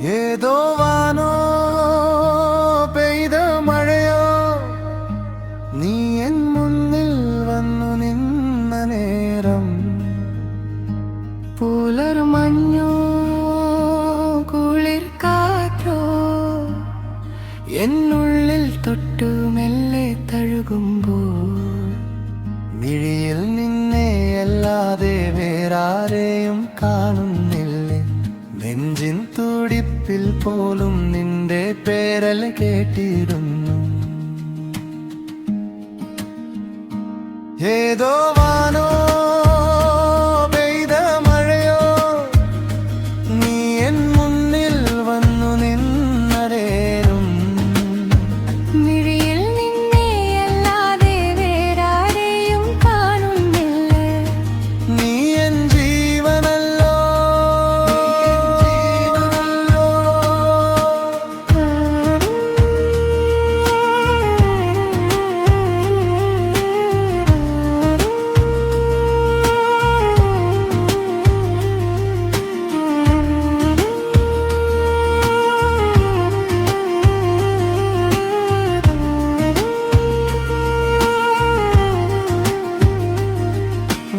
ഏതോ വാനോ പെയ്ത മഴയോ നീ എൻ മുന്നിൽ വന്നു നിന്ന നേരം പുലർമഞ്ഞോ കുളിർ കാറ്റോ എന്നുള്ളിൽ തൊട്ടു മെല്ലെ തഴുകുമ്പോൾ മിഴിയിൽ നിന്നെയല്ലാതെ വേറാരെയും കാണുന്നില്ലേ നെഞ്ചിൻ തുടിപ്പിൽ പോലും നിന്റെ പേരൽ കേട്ടിരുന്നു ഏതോ വാനോ പെയ്ത മഴയോ നീ എൻ മുന്നിൽ വന്നു നിന്നരേരും മിഴിയിൽ നിന്നെയല്ലാതെ വേറാരെയും കാണുന്നില്ല നീ എൻ ജീവനല്ലോ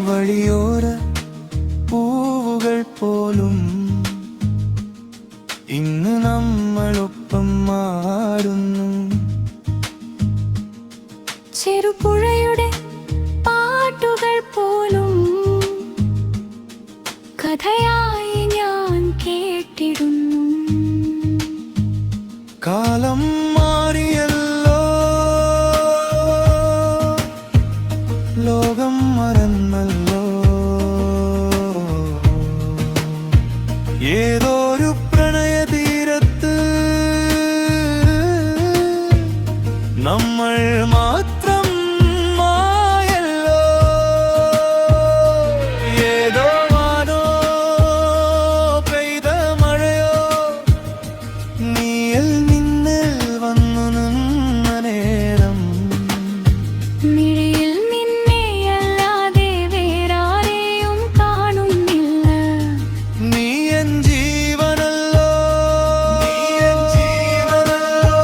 വഴിയോര പൂവുകൾ പോലും ഇന്ന് നമ്മളൊപ്പം മാറുന്നു ചെറുപുഴയുടെ പാട്ടുകൾ പോലും കഥയായി ഞാൻ കേട്ടിടുന്നു കാലം മാറിയല്ലോ ലോകം മറന്നല്ലോ ഏതോരു പ്രണയതീരത്ത് നമ്മൾ മാത്രം മായല്ലോ ഏതോ വാനോ പെയ്ത മഴയോ നീയിൽ നിന്നിൽ വന്നു നിന്ന നേരം മിഴിയിൽ നിന്നെയല്ലാതെ വേറാരെയും കാണുന്നില്ല നീ എൻ ജീവനല്ലോ നീ എൻ ജീവനല്ലോ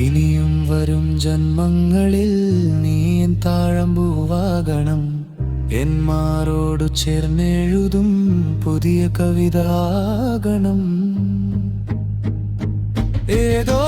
ഇനിയും വരും ജന്മങ്ങളിൽ നീ എൻ താഴമ്പൂവാകണം എന്മാരോടു ചേർന്നെഴുതും പുതിയ കവിത ആകണം ഏതോ